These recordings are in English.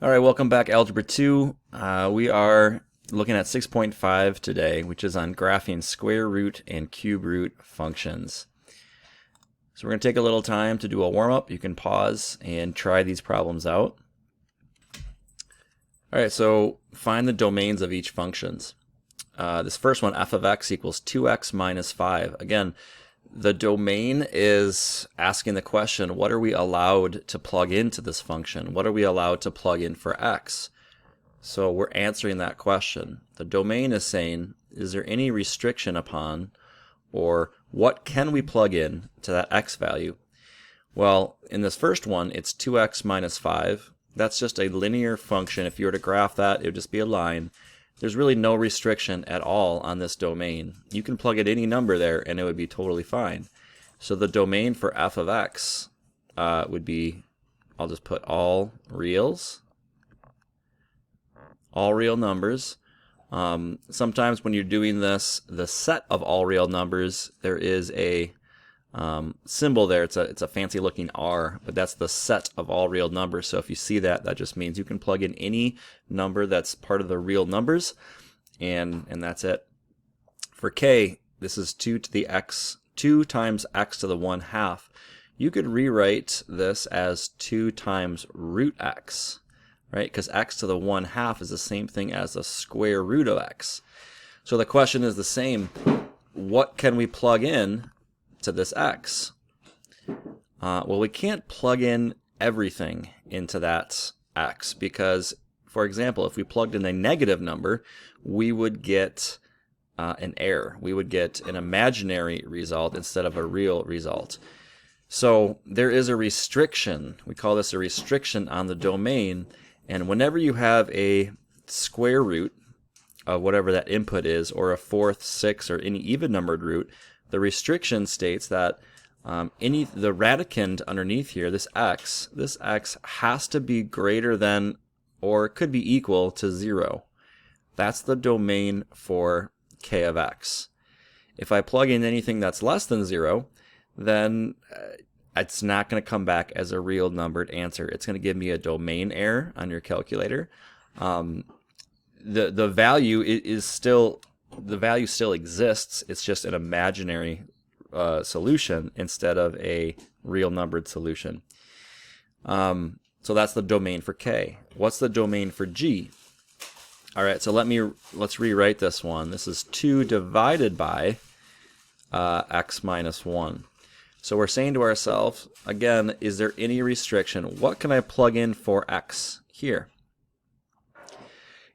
All right, welcome back, Algebra 2. We are looking at 6.5 today, which is on graphing square root and cube root functions. So we're going to take a little time to do a warm-up. You can pause and try these problems out. All right, so find the domains of each functions. This first one, f of x equals 2x minus 5. Again, the domain is asking the question, what are we allowed to plug into this function? What are we allowed to plug in for x? So we're answering that question. The domain is saying, is there any restriction upon, or what can we plug in to that x value? Well, in this first one, it's 2x minus 5. That's just a linear function. If you were to graph that, it would just be a line. There's really no restriction at all on this domain. You can plug in any number there and it would be totally fine. So the domain for f of x would be, I'll just put all reals, all real numbers. Sometimes when you're doing this, the set of all real numbers, there is a symbol there. It's a fancy looking R, but that's the set of all real numbers. So if you see that, that just means you can plug in any number that's part of the real numbers, and that's it. For k, this is 2 to the x, 2 times x to the 1/2. You could rewrite this as 2 times root x, right? Because x to the 1/2 is the same thing as the square root of x. So the question is the same. What can we plug in to this x? Well, we can't plug in everything into that x because, for example, if we plugged in a negative number, we would get an error. We would get an imaginary result instead of a real result. So there is a restriction. We call this a restriction on the domain, and whenever you have a square root of whatever that input is, or a fourth, sixth, or any even numbered root, the restriction states that the radicand underneath here, this x has to be greater than or could be equal to 0. That's the domain for k of x. If I plug in anything that's less than 0, then it's not going to come back as a real numbered answer. It's going to give me a domain error on your calculator. The value is still, the value still exists. It's just an imaginary solution instead of a real numbered solution. So that's the domain for k. What's the domain for g? All right, so let's rewrite this one. This is 2 divided by x minus 1. So we're saying to ourselves, again, is there any restriction? What can I plug in for x here?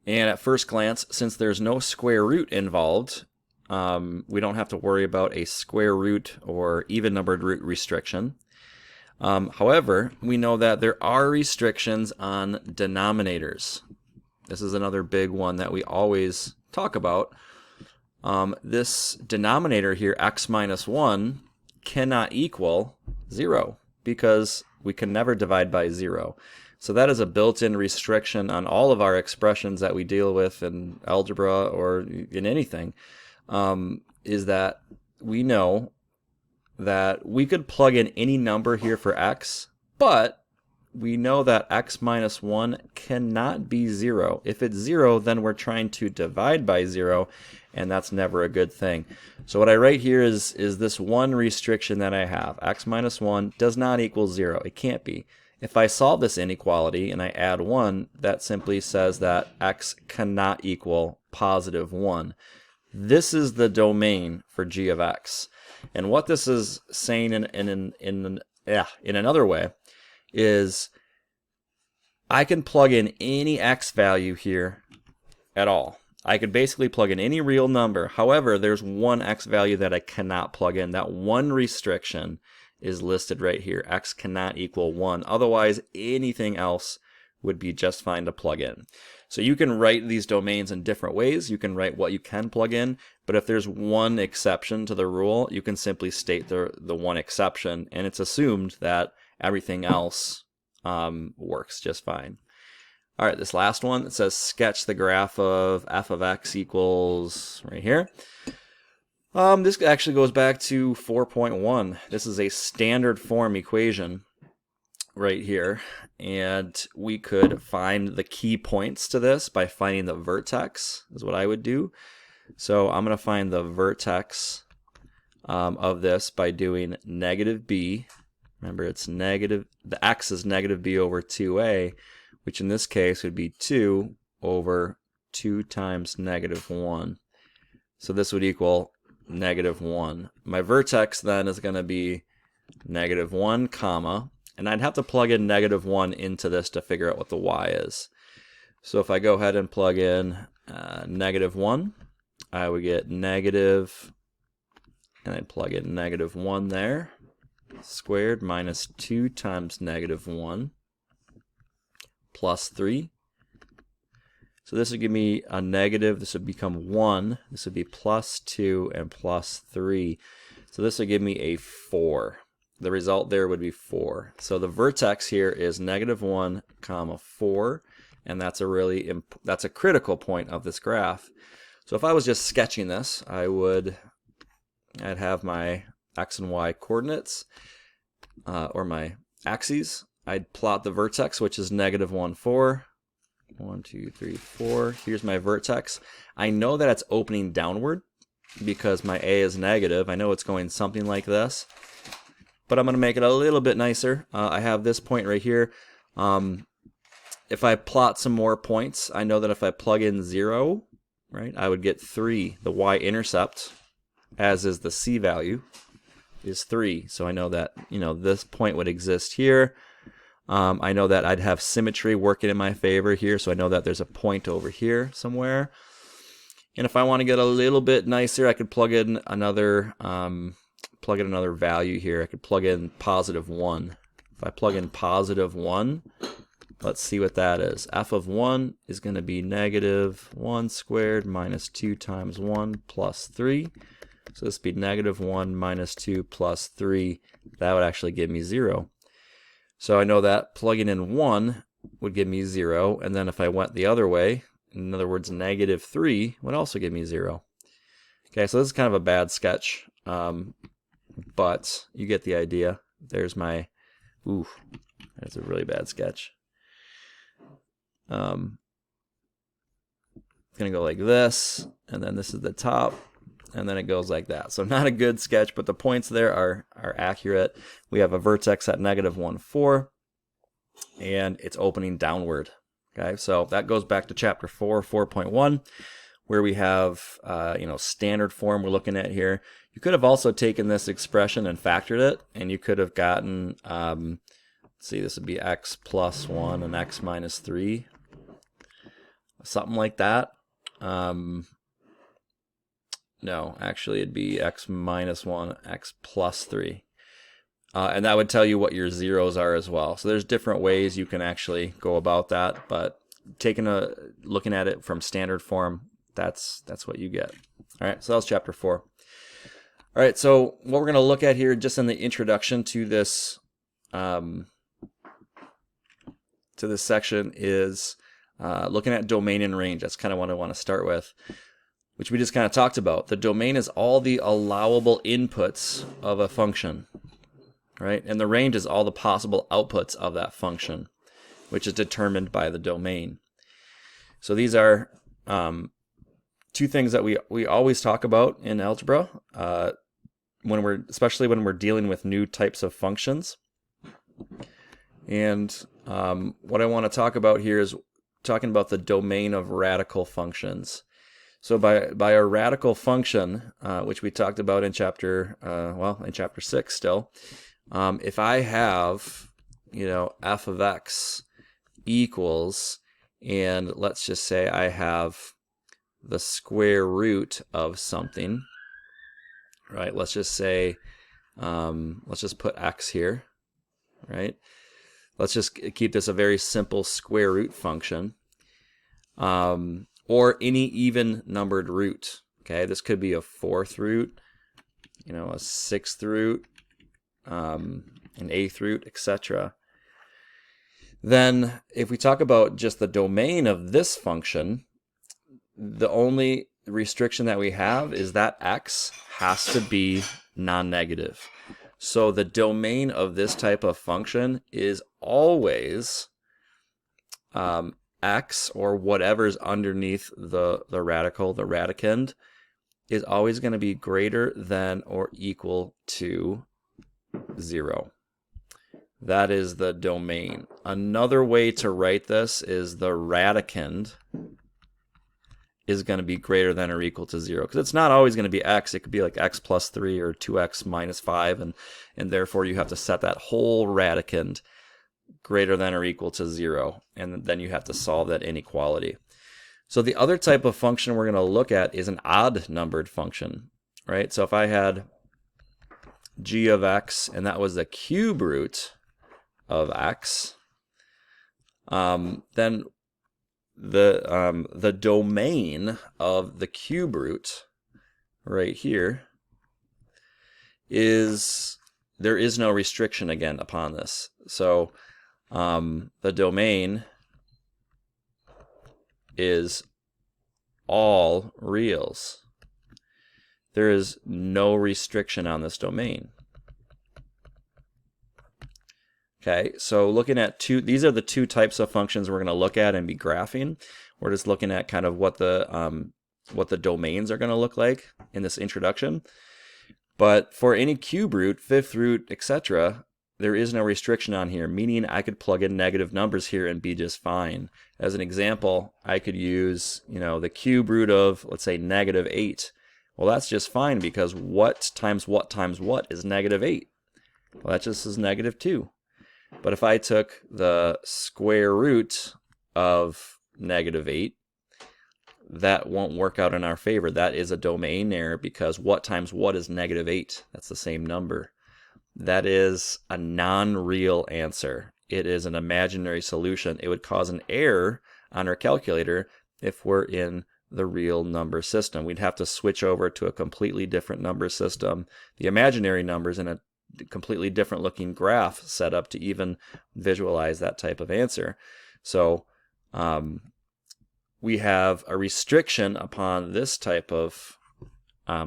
And at first glance, since there's no square root involved, we don't have to worry about a square root or even numbered root restriction. However, we know that there are restrictions on denominators. This is another big one that we always talk about. This denominator here, x minus 1, cannot equal 0 because we can never divide by 0. So that is a built-in restriction on all of our expressions that we deal with in algebra or in anything, is that we know that we could plug in any number here for x, but we know that x minus 1 cannot be 0. If it's 0, then we're trying to divide by 0, and that's never a good thing. So what I write here is this one restriction that I have. X minus 1 does not equal 0. It can't be. If I solve this inequality and I add 1, that simply says that x cannot equal positive 1. This is the domain for g of x. And what this is saying in another way is I can plug in any x value here at all. I could basically plug in any real number. However, there's one x value that I cannot plug in. That one restriction is listed right here. X cannot equal 1. Otherwise, anything else would be just fine to plug in. So you can write these domains in different ways. You can write what you can plug in, but if there's one exception to the rule, you can simply state the one exception, and it's assumed that everything else works just fine. All right, this last one, it says sketch the graph of f of x equals right here. This actually goes back to 4.1. This is a standard form equation right here, and we could find the key points to this by finding the vertex, is what I would do. So I'm going to find the vertex of this by doing negative b. Remember, it's negative, the x is negative b over 2a, which in this case would be 2 over 2 times negative 1. So this would equal negative 1. My vertex then is going to be negative 1 comma, and I'd have to plug in negative 1 into this to figure out what the y is. So if I go ahead and plug in negative 1, I would get negative, and I'd plug in negative 1 there, squared minus 2 times negative 1 plus 3. So this would give me a negative, this would become 1, this would be plus 2 and plus 3. So this would give me a 4. The result there would be 4. So the vertex here is negative 1 comma 4, and that's a critical point of this graph. So if I was just sketching this, I'd have my x and y coordinates, or my axes. I'd plot the vertex, which is negative 1, 4. 1, 2, 3, 4. Here's my vertex. I know that it's opening downward because my a is negative. I know it's going something like this, but I'm going to make it a little bit nicer. I have this point right here. If I plot some more points, I know that if I plug in 0, right, I would get 3. The y-intercept, as is the c value, is 3. So I know that, this point would exist here. I know that I'd have symmetry working in my favor here, so I know that there's a point over here somewhere. And if I want to get a little bit nicer, I could plug in another value here. I could plug in positive 1. If I plug in positive 1, let's see what that is. F of 1 is going to be negative 1 squared minus 2 times 1 plus 3. So this would be negative 1 minus 2 plus 3. That would actually give me 0. So I know that plugging in 1 would give me 0, and then if I went the other way, in other words, negative 3 would also give me 0. Okay, so this is kind of a bad sketch, but you get the idea. There's my, that's a really bad sketch. It's going to go like this, and then this is the top, and then it goes like that. So not a good sketch, but the points there are accurate. We have a vertex at negative 1, 4, and it's opening downward. Okay, so that goes back to chapter 4, 4.1, where we have standard form we're looking at here. You could have also taken this expression and factored it, and you could have gotten, let's see, this would be x plus 1 and x minus 3, something like that. No, actually it'd be x minus 1, x plus 3. And that would tell you what your zeros are as well. So there's different ways you can actually go about that, but looking at it from standard form, that's what you get. All right, so that was chapter 4. All right, so what we're going to look at here just in the introduction to this section is looking at domain and range. That's kind of what I want to start with, which we just kind of talked about. The domain is all the allowable inputs of a function, right? And the range is all the possible outputs of that function, which is determined by the domain. So these are two things that we always talk about in algebra, especially when we're dealing with new types of functions. And what I want to talk about here is talking about the domain of radical functions. So by a radical function, which we talked about in chapter 6 still, if I have, f of x equals, and let's just say I have the square root of something, right? Let's just say, let's just put x here, right? Let's just keep this a very simple square root function. Or any even numbered root. Okay, this could be a 4th root, a 6th root, an 8th root, etc. Then if we talk about just the domain of this function, the only restriction that we have is that x has to be non-negative. So the domain of this type of function is always x, or whatever's underneath the radical, the radicand, is always going to be greater than or equal to 0. That is the domain. Another way to write this is the radicand is going to be greater than or equal to 0, because it's not always going to be x. It could be like x plus 3 or 2x minus 5, and therefore you have to set that whole radicand greater than or equal to 0, and then you have to solve that inequality. So the other type of function we're going to look at is an odd numbered function, right? So if I had g of x and that was the cube root of x, then the domain of the cube root right here is, there is no restriction again upon this. So the domain is all reals. There is no restriction on this domain. Okay, so looking at these are the two types of functions we're going to look at and be graphing. We're just looking at kind of what the domains are going to look like in this introduction. But for any cube root, fifth root, etc., there is no restriction on here, meaning I could plug in negative numbers here and be just fine. As an example, I could use, the cube root of, let's say, negative 8. Well, that's just fine, because what times what times what is negative 8? Well, that just is negative 2. But if I took the square root of negative 8, that won't work out in our favor. That is a domain error, because what times what is negative 8? That's the same number. That is a non-real answer. It is an imaginary solution. It would cause an error on our calculator if we're in the real number system. We'd have to switch over to a completely different number system. The imaginary numbers in a completely different looking graph set up to even visualize that type of answer. So we have a restriction upon this type of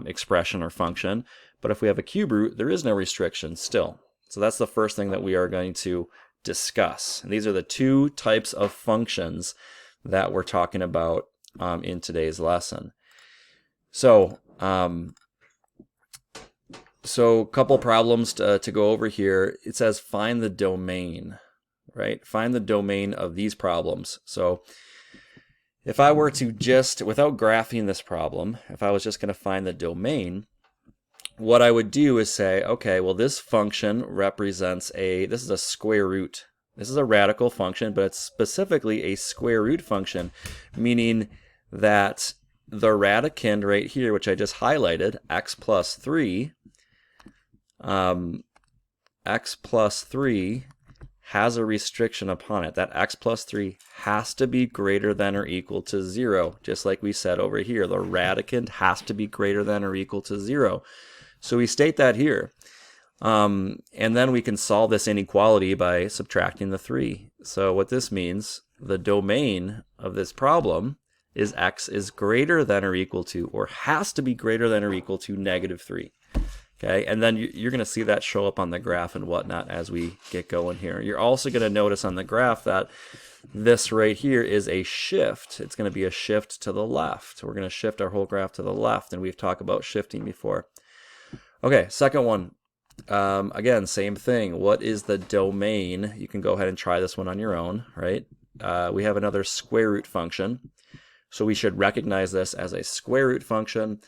expression or function, but if we have a cube root, there is no restriction still. So that's the first thing that we are going to discuss. And these are the two types of functions that we're talking about in today's lesson. So a couple problems to go over here. It says find the domain, right? Find the domain of these problems. So if I were to just, without graphing this problem, if I was just going to find the domain, what I would do is say, okay, well, this function represents this is a square root. This is a radical function, but it's specifically a square root function, meaning that the radicand right here, which I just highlighted, x plus 3, x plus 3 has a restriction upon it. That x plus 3 has to be greater than or equal to 0, just like we said over here. The radicand has to be greater than or equal to 0. So we state that here. And then we can solve this inequality by subtracting the 3. So what this means, the domain of this problem is x is greater than or equal to, or has to be greater than or equal to, negative 3. Okay, and then you're going to see that show up on the graph and whatnot as we get going here. You're also going to notice on the graph that this right here is a shift. It's going to be a shift to the left. We're going to shift our whole graph to the left, and we've talked about shifting before. Okay, second one. Again, same thing. What is the domain? You can go ahead and try this one on your own, right? We have another square root function. So we should recognize this as a square root function.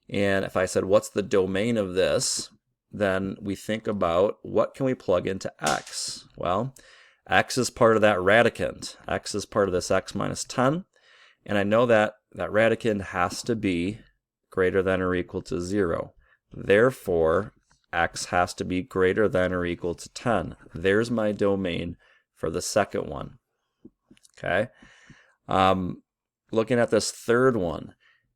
And if I said, what's the domain of this? Then we think about, what can we plug into x? Well, x is part of that radicand. X is part of this x minus 10. And I know that that radicand has to be greater than or equal to 0. Therefore, x has to be greater than or equal to 10. There's my domain for the second one. Okay. Looking at this third one,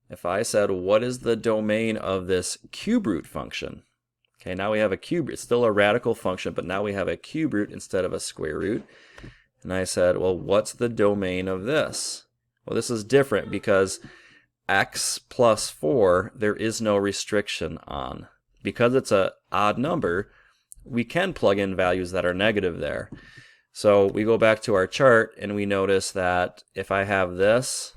if I said, what is the domain of this cube root function? Okay, now we have a cube root. It's still a radical function, but now we have a cube root instead of a square root. And I said, well, what's the domain of this? Well, this is different because x plus 4, there is no restriction on. Because it's an odd number, we can plug in values that are negative there. So we go back to our chart and we notice that if I have this,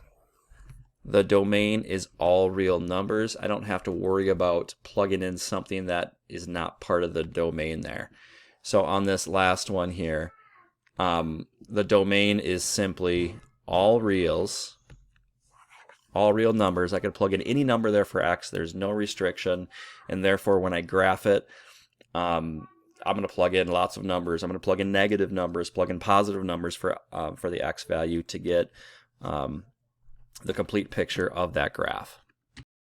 the domain is all real numbers. I don't have to worry about plugging in something that is not part of the domain there. So on this last one here, the domain is simply all reals, all real numbers. I could plug in any number there for x. There's no restriction, and therefore when I graph it, I'm going to plug in lots of numbers. I'm going to plug in negative numbers, plug in positive numbers for the x value to get the complete picture of that graph.